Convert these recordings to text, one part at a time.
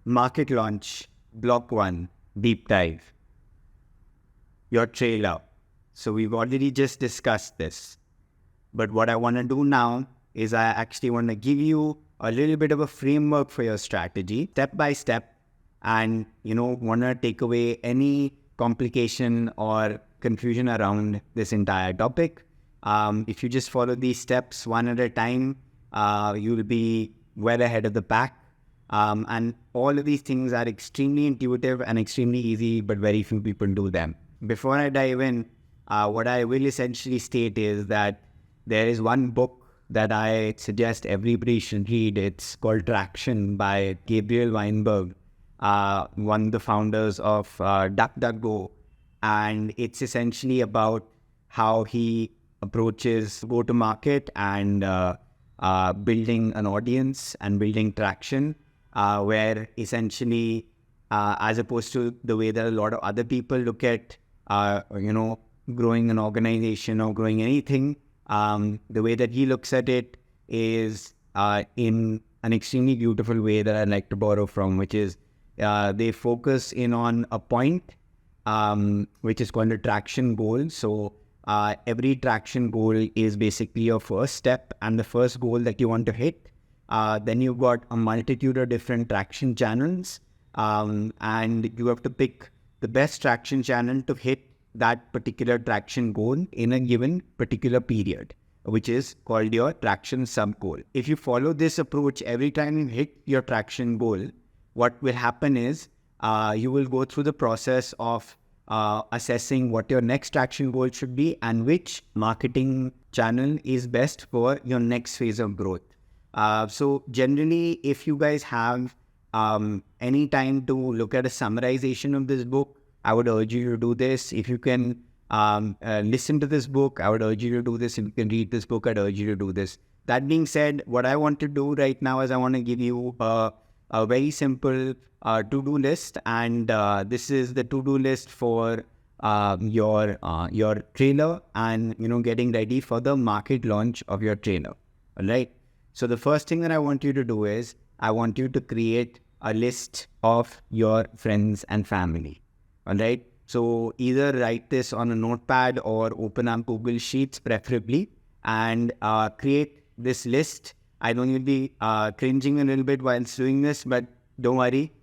market launch, block one, deep dive, your trailer. So we've already just discussed this. But what I want to do now is I actually want to give you a little bit of a framework for your strategy, step by step, and, want to take away any complication or confusion around this entire topic. If you just follow these steps one at a time, you'll be well ahead of the pack. And all of these things are extremely intuitive and extremely easy, but very few people do them. Before I dive in, what I will essentially state is that there is one book that I suggest everybody should read. It's called Traction by Gabriel Weinberg, one of the founders of DuckDuckGo. And it's essentially about how he approaches go-to-market and building an audience and building traction, where essentially, as opposed to the way that a lot of other people look at, growing an organization or growing anything, the way that he looks at it is in an extremely beautiful way that I'd like to borrow from, which is they focus in on a point, which is called a traction goal. So every traction goal is basically your first step and the first goal that you want to hit. Then you've got a multitude of different traction channels, and you have to pick the best traction channel to hit that particular traction goal in a given particular period, which is called your traction sub goal. If you follow this approach, every time you hit your traction goal, what will happen is you will go through the process of assessing what your next traction goal should be and which marketing channel is best for your next phase of growth. So generally, if you guys have any time to look at a summarization of this book, I would urge you to do this. If you can listen to this book, I would urge you to do this. If you can read this book, I'd urge you to do this. That being said, what I want to do right now is I want to give you a very simple to-do list. And this is the to-do list for your trailer and, getting ready for the market launch of your trailer. All right. So the first thing that I want you to do is I want you to create a list of your friends and family. All right. So either write this on a notepad or open up Google Sheets preferably and create this list. I know you'll be cringing a little bit whilst doing this, but don't worry.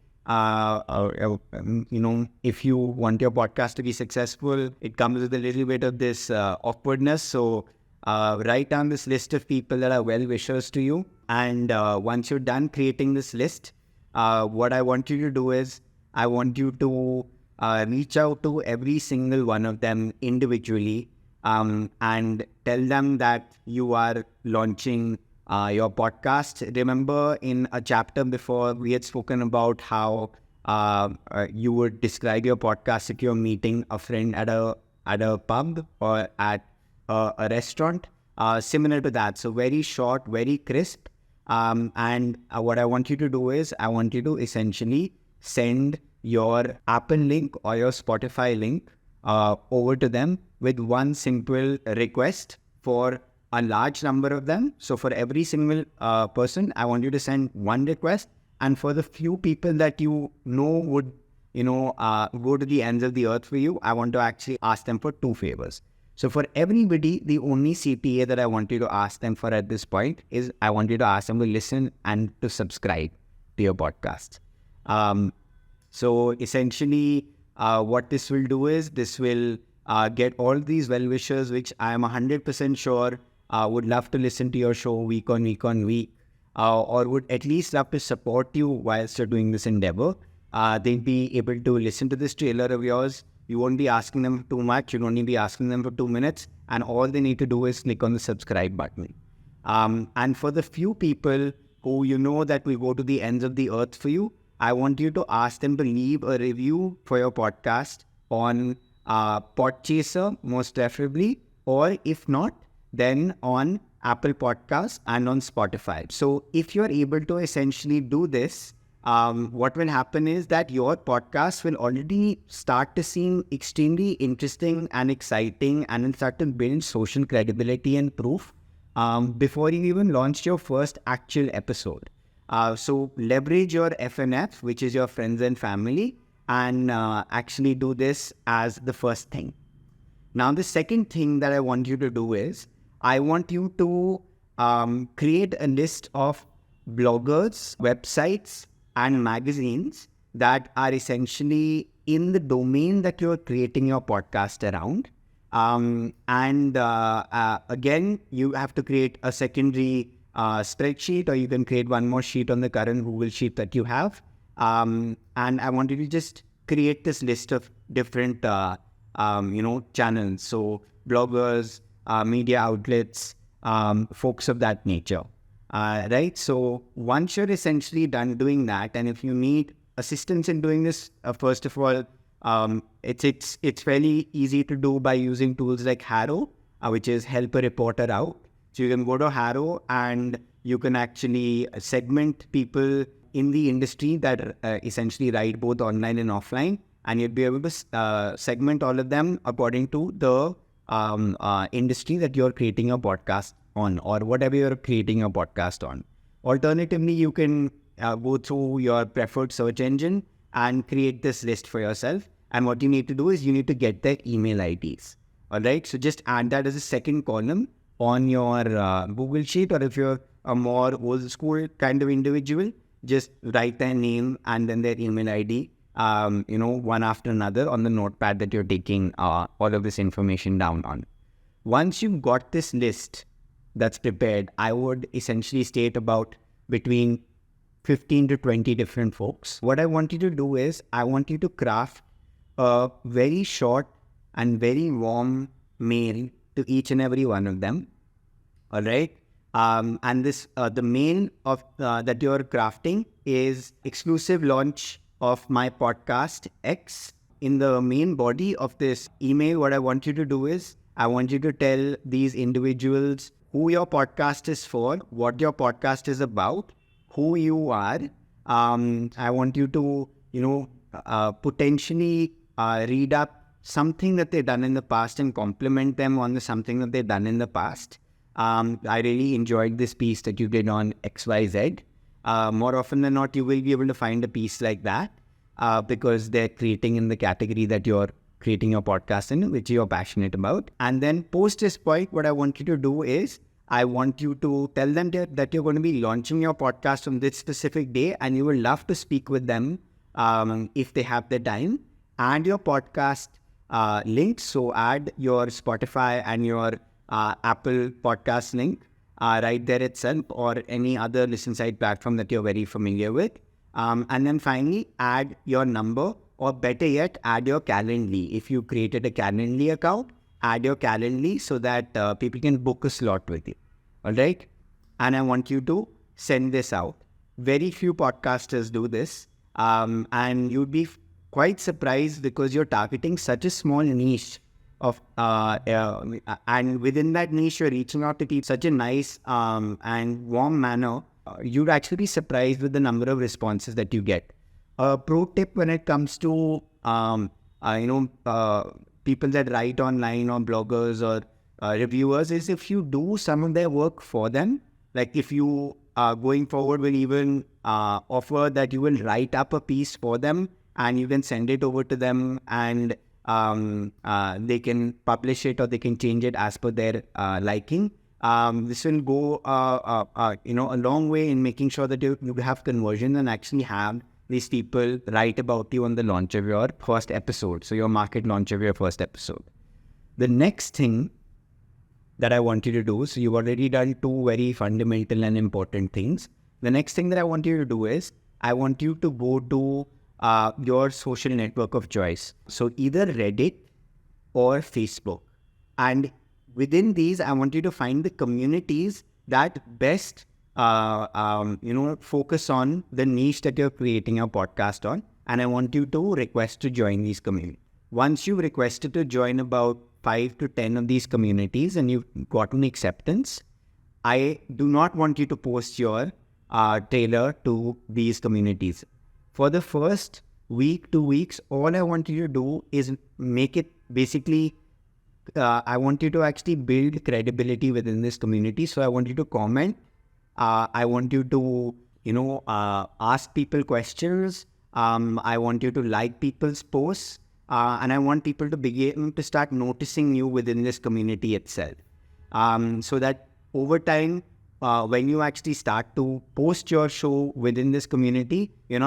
If you want your podcast to be successful, it comes with a little bit of this awkwardness. So write down this list of people that are well-wishers to you. And once you're done creating this list, what I want you to do is I want you to reach out to every single one of them individually and tell them that you are launching your podcast. Remember, in a chapter before, we had spoken about how you would describe your podcast if you're meeting a friend at a pub or at a restaurant, similar to that. So very short, very crisp. And what I want you to do is I want you to essentially send your Apple link or your Spotify link over to them with one simple request for a large number of them. So for every single person, I want you to send one request. And for the few people that you know would, go to the ends of the earth for you, I want to actually ask them for 2 favors. So for everybody, the only CTA that I want you to ask them for at this point is I want you to ask them to listen and to subscribe to your podcast. So essentially, what this will do is this will get all these well-wishers, which I am 100% sure would love to listen to your show week on week, or would at least love to support you whilst you're doing this endeavor. They'll be able to listen to this trailer of yours. You won't be asking them too much. You'll only be asking them for 2 minutes. And all they need to do is click on the subscribe button. And for the few people who you know that will go to the ends of the earth for you, I want you to ask them to leave a review for your podcast on Podchaser, most preferably, or if not, then on Apple Podcasts and on Spotify. So if you're able to essentially do this, what will happen is that your podcast will already start to seem extremely interesting and exciting, and it'll start to build social credibility and proof before you even launched your first actual episode. So leverage your FNF, which is your friends and family, and actually do this as the first thing. Now, the second thing that I want you to do is, I want you to create a list of bloggers, websites, and magazines that are essentially in the domain that you're creating your podcast around. Again, you have to create a secondary spreadsheet, or you can create one more sheet on the current Google Sheet that you have. And I want you to just create this list of different channels. So bloggers, media outlets, folks of that nature. Right. So once you're essentially done doing that, and if you need assistance in doing this, first of all, it's fairly easy to do by using tools like Harrow, which is help a reporter out. So you can go to Harrow and you can actually segment people in the industry that essentially write both online and offline, and you'll be able to segment all of them according to the industry that you're creating a podcast on, or whatever you're creating a podcast on. Alternatively, you can go through your preferred search engine and create this list for yourself. And what you need to do is you need to get their email IDs. All right. So just add that as a second column on your Google Sheet, or if you're a more old school kind of individual, just write their name and then their email ID, one after another on the notepad that you're taking all of this information down on. Once you've got this list that's prepared, I would essentially state about between 15 to 20 different folks. What I want you to do is, I want you to craft a very short and very warm mail to each and every one of them. All right. And this, the mail of that you're crafting is exclusive launch of my podcast X. In the main body of this email, what I want you to do is, I want you to tell these individuals who your podcast is for, what your podcast is about, who you are. I want you to, potentially read up something that they've done in the past and compliment them on something that they've done in the past. I really enjoyed this piece that you did on XYZ. More often than not, you will be able to find a piece like that because they're creating in the category that you're creating your podcast in, which you're passionate about. And then post this point, what I want you to do is, I want you to tell them that you're going to be launching your podcast on this specific day, and you will love to speak with them if they have the time. Add your podcast links. So add your Spotify and your Apple podcast link right there itself, or any other listen site platform that you're very familiar with. And then finally, add your number, or better yet, add your Calendly. If you created a Calendly account, add your Calendly so that people can book a slot with you. All right. And I want you to send this out. Very few podcasters do this. And you'd be quite surprised, because you're targeting such a small niche of, and within that niche, you're reaching out to people such a nice and warm manner. You'd actually be surprised with the number of responses that you get. A pro tip when it comes to, people that write online, or bloggers, or reviewers, is if you do some of their work for them, like if you going forward will even offer that you will write up a piece for them and you can send it over to them, and they can publish it or they can change it as per their liking. This will go a long way in making sure that you have conversion and actually have these people write about you on the launch of your first episode. So your market launch of your first episode. The next thing that I want you to do, so you've already done two very fundamental and important things. The next thing that I want you to do is, I want you to go to your social network of choice. So either Reddit or Facebook. And within these, I want you to find the communities that best focus on the niche that you're creating a podcast on. And I want you to request to join these communities. Once you've requested to join about 5 to 10 of these communities and you've gotten acceptance, I do not want you to post your trailer to these communities. For the first week, 2 weeks, all I want you to do is make it basically, I want you to actually build credibility within this community. So I want you to comment. I want you to ask people questions. I want you to like people's posts. And I want people to begin to start noticing you within this community itself. So that over time, when you actually start to post your show within this community, you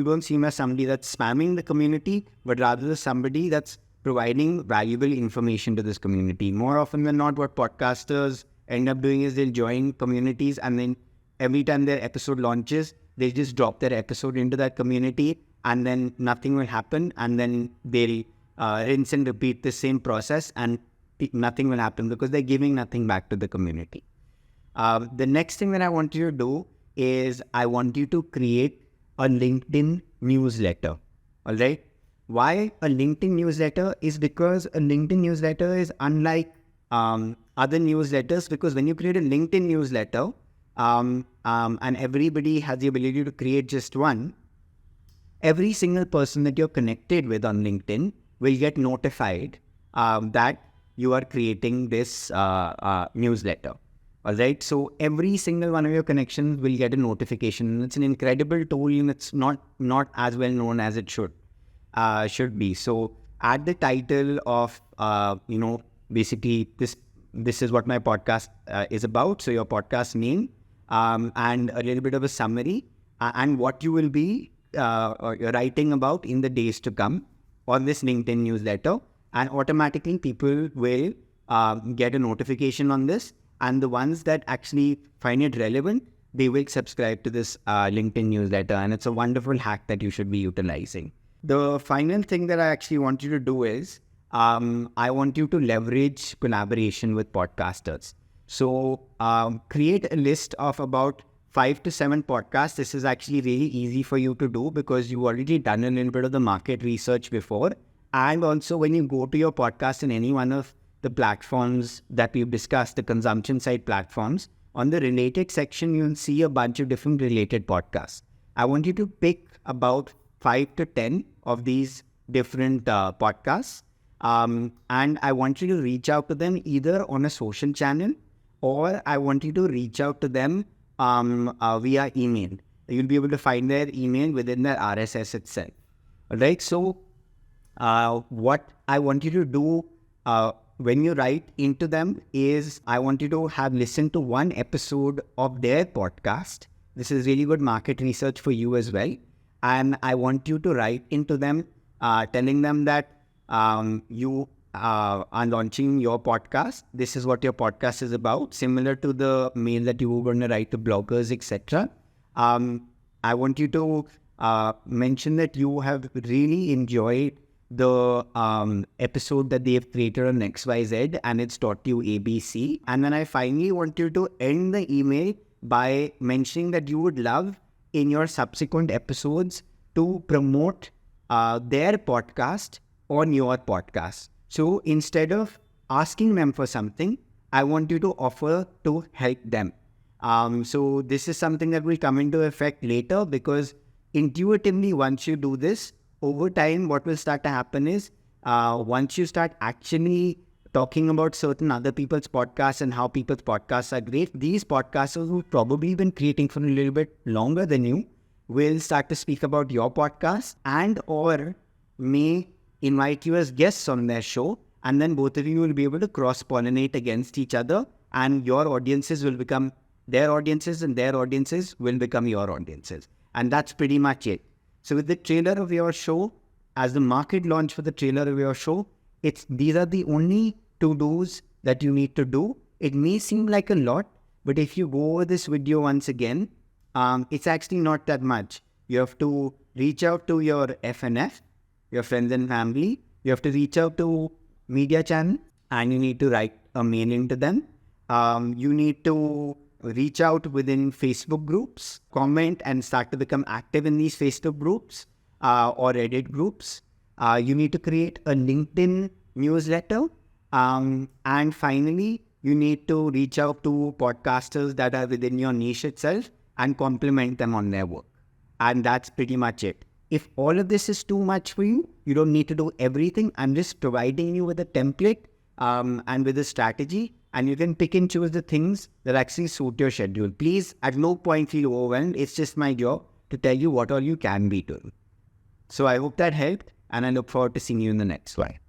don't seem as somebody that's spamming the community, but rather somebody that's providing valuable information to this community. More often than not, what podcasters end up doing is they'll join communities, and then every time their episode launches, they just drop their episode into that community, and then nothing will happen, and then they'll rinse and repeat the same process, and nothing will happen because they're giving nothing back to the community. The next thing that I want you to do is I want you to create a LinkedIn newsletter. All right. Why a LinkedIn newsletter? Is because a LinkedIn newsletter is unlike other newsletters, because when you create a LinkedIn newsletter, and everybody has the ability to create just one, every single person that you're connected with on LinkedIn will get notified that you are creating this newsletter. All right. So every single one of your connections will get a notification. It's an incredible tool, and it's not as well known as it should be. So add the title of basically this is what my podcast is about. So your podcast name and a little bit of a summary and what you will be writing about in the days to come on this LinkedIn newsletter, and automatically people will get a notification on this. And the ones that actually find it relevant, they will subscribe to this LinkedIn newsletter. And it's a wonderful hack that you should be utilizing. The final thing that I actually want you to do is, I want you to leverage collaboration with podcasters. So create a list of about 5 to 7 podcasts. This is actually really easy for you to do because you've already done a little bit of the market research before. And also when you go to your podcast in any one of the platforms that we've discussed, the consumption side platforms, on the related section, you'll see a bunch of different related podcasts. I want you to pick about 5 to 10 of these different podcasts. And I want you to reach out to them either on a social channel, or I want you to reach out to them via email. You'll be able to find their email within their RSS itself. All right. So what I want you to do when you write into them is, I want you to have listened to one episode of their podcast. This is really good market research for you as well. And I want you to write into them telling them that you are launching your podcast. This is what your podcast is about, similar to the mail that you were going to write to bloggers, etc. I want you to mention that you have really enjoyed the episode that they have created on XYZ and it's taught you ABC. And then I finally want you to end the email by mentioning that you would love in your subsequent episodes to promote their podcast on your podcast. So instead of asking them for something, I want you to offer to help them. So this is something that will come into effect later, because intuitively once you do this, over time, what will start to happen is once you start actually talking about certain other people's podcasts and how people's podcasts are great, these podcasters who've probably been creating for a little bit longer than you will start to speak about your podcast and or may invite you as guests on their show. And then both of you will be able to cross-pollinate against each other, and your audiences will become their audiences and their audiences will become your audiences. And that's pretty much it. So with the trailer of your show, as the market launch for the trailer of your show, these are the only to-dos that you need to do. It may seem like a lot, but if you go over this video once again, it's actually not that much. You have to reach out to your FNF, your friends and family. You have to reach out to media channel, and you need to write a mail into them. You need to reach out within Facebook groups, comment and start to become active in these Facebook groups or Reddit groups. You need to create a LinkedIn newsletter. And finally, you need to reach out to podcasters that are within your niche itself and compliment them on their work. And that's pretty much it. If all of this is too much for you, you don't need to do everything. I'm just providing you with a template and with a strategy and you can pick and choose the things that actually suit your schedule. Please, at no point feel overwhelmed. It's just my job to tell you what all you can be doing. So I hope that helped, and I look forward to seeing you in the next one.